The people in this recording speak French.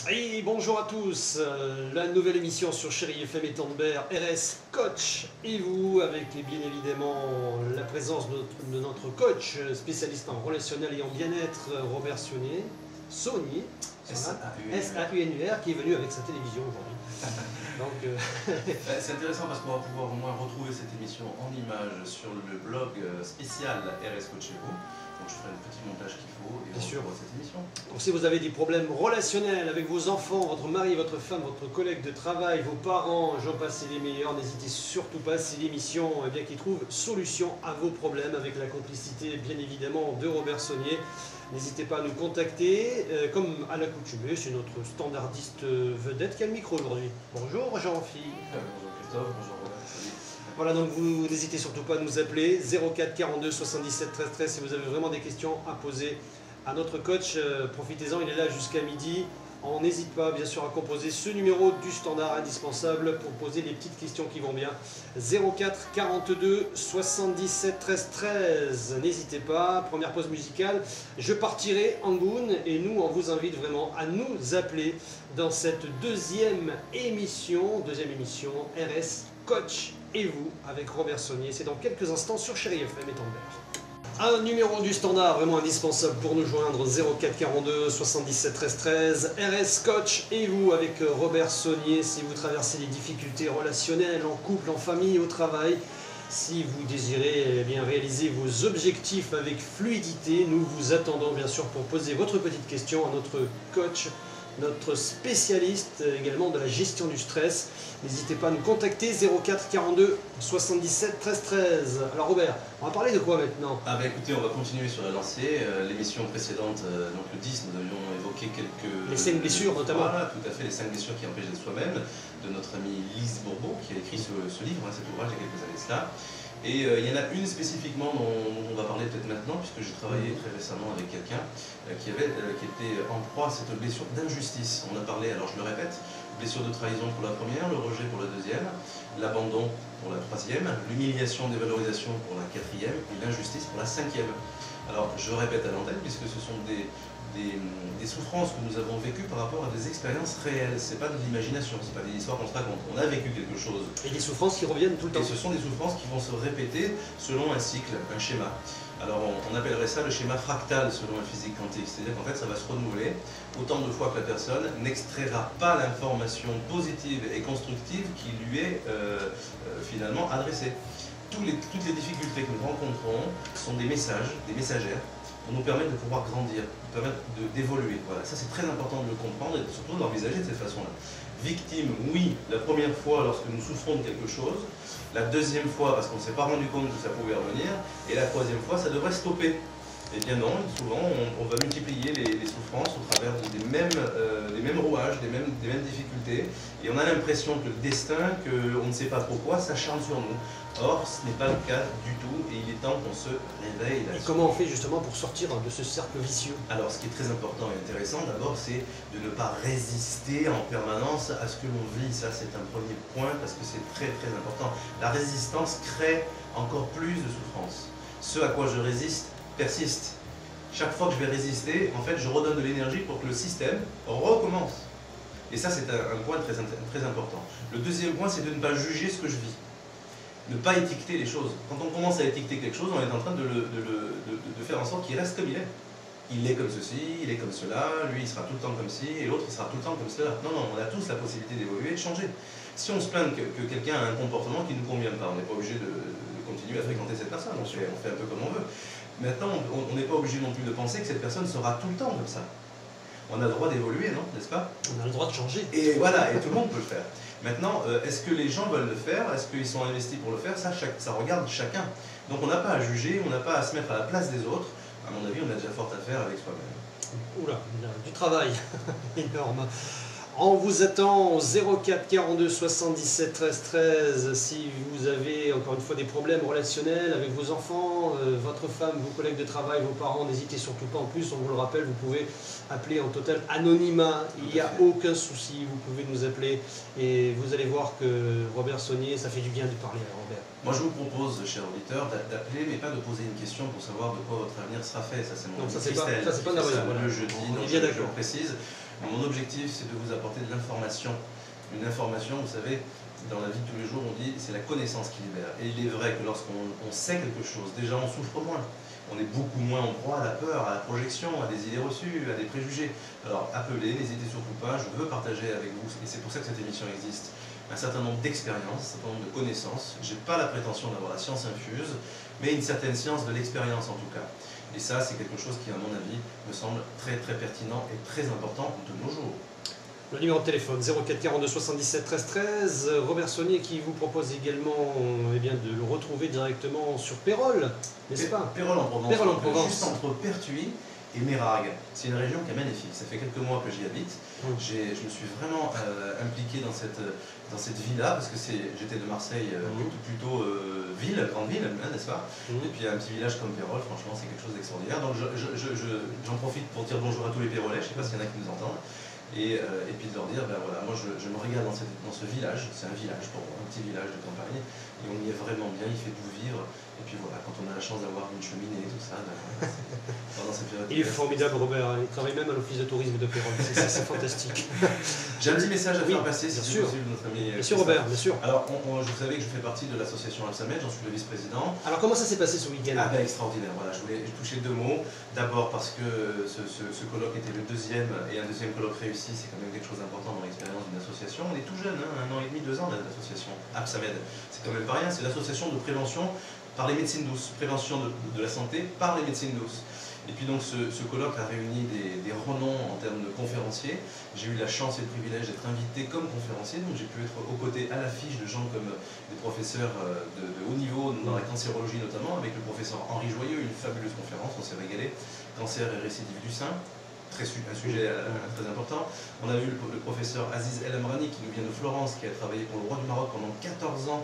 Et bonjour à tous, la nouvelle émission sur Chérie FM et Tandberg, RS Coach et vous, avec bien évidemment la présence de notre coach spécialiste en relationnel et en bien-être, Robert Saunier, S-A-U-N-U-R, qui est venu avec sa télévision aujourd'hui. C'est intéressant parce qu'on va pouvoir au moins retrouver cette émission en images sur le blog spécial RS Coach et vous. Donc je ferai le petit montage qu'il faut et on retrouvera cette émission. Donc si vous avez des problèmes relationnels avec vos enfants, votre mari, votre femme, votre collègue de travail, vos parents, j'en passe les meilleurs, n'hésitez surtout pas, c'est l'émission qui trouve solution à vos problèmes avec la complicité bien évidemment de Robert Saunier. N'hésitez pas à nous contacter, comme à l'accoutumée, c'est notre standardiste vedette qui a le micro aujourd'hui. Bonjour Jean-Philippe. Bonjour Christophe, bonjour Robert, salut. Voilà, donc vous n'hésitez surtout pas à nous appeler 04 42 77 13 13 si vous avez vraiment des questions à poser à notre coach. Profitez-en, il est là jusqu'à midi. On n'hésite pas bien sûr à composer ce numéro du standard indispensable pour poser les petites questions qui vont bien. 04 42 77 13 13. N'hésitez pas, première pause musicale. Je partirai en Goun et nous on vous invite vraiment à nous appeler dans cette deuxième émission RS Coach et vous avec Robert Saunier. C'est dans quelques instants sur Chérie FM et Tandberg. Un numéro du standard vraiment indispensable pour nous joindre 04 42 77 13 13. RS Coach et vous avec Robert Saunier. Si vous traversez des difficultés relationnelles en couple, en famille, au travail, si vous désirez réaliser vos objectifs avec fluidité, nous vous attendons bien sûr pour poser votre petite question à notre coach, notre spécialiste également de la gestion du stress. N'hésitez pas à nous contacter 04 42 77 13 13. Alors Robert, on va parler de quoi maintenant? Écoutez, on va continuer sur la lancée. L'émission précédente, donc le 10, nous avions évoqué les 5 blessures notamment. Voilà, tout à fait, les 5 blessures qui empêchent d'être soi-même, de notre amie Lise Bourbeau, qui a écrit ce livre, cet ouvrage il y a quelques années de cela. Et il y en a une spécifiquement dont on va parler peut-être maintenant, puisque j'ai travaillé très récemment avec quelqu'un qui était en proie à cette blessure d'injustice. On a parlé, alors je le répète, blessure de trahison pour la première, le rejet pour la deuxième, l'abandon pour la troisième, l'humiliation, dévalorisation pour la quatrième et l'injustice pour la cinquième. Alors je répète à l'antenne, puisque ce sont des souffrances que nous avons vécues par rapport à des expériences réelles. C'est pas de l'imagination, c'est pas des histoires qu'on se raconte. On a vécu quelque chose. Et des souffrances qui reviennent tout le temps. Et ce sont des souffrances qui vont se répéter selon un cycle, un schéma. Alors on appellerait ça le schéma fractal selon la physique quantique. C'est-à-dire qu'en fait ça va se renouveler autant de fois que la personne n'extraira pas l'information positive et constructive qui lui est finalement adressée. Toutes les difficultés que nous rencontrons sont des messages, des messagères, pour nous permettre de pouvoir grandir, nous permettre d'évoluer. Voilà, ça c'est très important de le comprendre et surtout de l'envisager de cette façon-là. Victime, oui, la première fois lorsque nous souffrons de quelque chose, la deuxième fois parce qu'on ne s'est pas rendu compte que ça pouvait revenir, et la troisième fois ça devrait stopper. Eh bien non, souvent on va multiplier les souffrances au travers des mêmes rouages, des mêmes difficultés, et on a l'impression que le destin, qu'on ne sait pas pourquoi, s'acharne sur nous. Or, ce n'est pas le cas du tout, et il est temps qu'on se réveille là-dessus. Et comment on fait justement pour sortir de ce cercle vicieux? Alors, ce qui est très important et intéressant, d'abord, c'est de ne pas résister en permanence à ce que l'on vit. Ça, c'est un premier point, parce que c'est très, très important. La résistance crée encore plus de souffrance. Ce à quoi je résiste persiste. Chaque fois que je vais résister, en fait, je redonne de l'énergie pour que le système recommence. Et ça, c'est un point très, très important. Le deuxième point, c'est de ne pas juger ce que je vis. Ne pas étiqueter les choses. Quand on commence à étiqueter quelque chose, on est en train de faire en sorte qu'il reste comme il est. Il est comme ceci, il est comme cela, lui il sera tout le temps comme ci, et l'autre il sera tout le temps comme cela. Non, non, on a tous la possibilité d'évoluer et de changer. Si on se plaint que quelqu'un a un comportement qui ne nous convient pas, on n'est pas obligé de continuer à fréquenter cette personne, on fait un peu comme on veut. Maintenant, on n'est pas obligé non plus de penser que cette personne sera tout le temps comme ça. On a le droit d'évoluer, non? N'est-ce pas? On a le droit de changer. Et voilà, et tout le monde peut le faire. Maintenant, est-ce que les gens veulent le faire? Est-ce qu'ils sont investis pour le faire? Ça regarde chacun. Donc on n'a pas à juger, on n'a pas à se mettre à la place des autres. À mon avis, on a déjà fort à faire avec soi-même. Oula, il y a du travail énorme. On vous attend au 04 42 77 13 13 si vous avez encore une fois des problèmes relationnels avec vos enfants, votre femme, vos collègues de travail, vos parents. N'hésitez surtout pas. En plus, on vous le rappelle, vous pouvez appeler en total anonymat. Il n'y a aucun souci. Vous pouvez nous appeler et vous allez voir que Robert Saunier, ça fait du bien de parler à Robert. Moi, je vous propose, cher auditeur, d'appeler, mais pas de poser une question pour savoir de quoi votre avenir sera fait. Ça, c'est mon Non, ça c'est pas nerveux. Le jeudi, donc je précise. Mon objectif, c'est de vous apporter de l'information. Une information, vous savez, dans la vie de tous les jours, on dit c'est la connaissance qui libère. Et il est vrai que lorsqu'on sait quelque chose, déjà on souffre moins. On est beaucoup moins en proie à la peur, à la projection, à des idées reçues, à des préjugés. Alors appelez, n'hésitez surtout pas, je veux partager avec vous, et c'est pour ça que cette émission existe, un certain nombre d'expériences, un certain nombre de connaissances. Je n'ai pas la prétention d'avoir la science infuse, mais une certaine science de l'expérience en tout cas. Et ça, c'est quelque chose qui, à mon avis, me semble très très pertinent et très important de nos jours. Le numéro de téléphone 04 42 77 13 13. Robert Saunier qui vous propose également eh bien, de le retrouver directement sur Pérols, n'est-ce pas? Pérols en Provence, Pérols en Provence. Juste entre Pertuis et Mérargues. C'est une région qui est magnifique. Ça fait quelques mois que j'y habite. Je me suis vraiment impliqué dans cette ville-là parce que j'étais de Marseille, plutôt ville, grande ville, n'est-ce pas? Et puis un petit village comme Pérols, franchement, c'est quelque chose d'extraordinaire. Donc j'en profite pour dire bonjour à tous les Pérolais. Je ne sais pas s'il y en a qui nous entendent. Et puis de leur dire, ben voilà, moi je me régale dans ce village, c'est un village pour moi, un petit village de campagne, et on y est vraiment bien, il fait doux vivre, et puis voilà, quand on a la chance d'avoir une cheminée, tout ça, ben, pendant cette période. Il est formidable Robert, il travaille même à l'office de tourisme de Pérols, c'est fantastique. J'ai un petit message à faire passer, si c'est sûr. possible, notre ami. Bien sûr Robert, bien sûr. Alors, vous savez que je fais partie de l'association Absamed, j'en suis le vice-président. Alors comment ça s'est passé ce week-end? Ah ben extraordinaire, voilà, je voulais toucher deux mots. D'abord parce que ce colloque était le deuxième, et un deuxième colloque réussi, c'est quand même quelque chose d'important dans l'expérience d'une association. On est tout jeune, hein, 1 an et demi, 2 ans l'association Absamed. C'est quand même pas rien, c'est l'association de prévention par les médecines douces, prévention de la santé par les médecines douces. Et puis donc ce colloque a réuni des renoms en termes de conférenciers. J'ai eu la chance et le privilège d'être invité comme conférencier, donc j'ai pu être aux côtés à l'affiche de gens comme des professeurs de haut niveau dans la cancérologie notamment, avec le professeur Henri Joyeux, une fabuleuse conférence, on s'est régalé, cancer et récidive du sein. Un sujet très important. On a vu le professeur Aziz El Amrani qui nous vient de Florence, qui a travaillé pour le roi du Maroc pendant 14 ans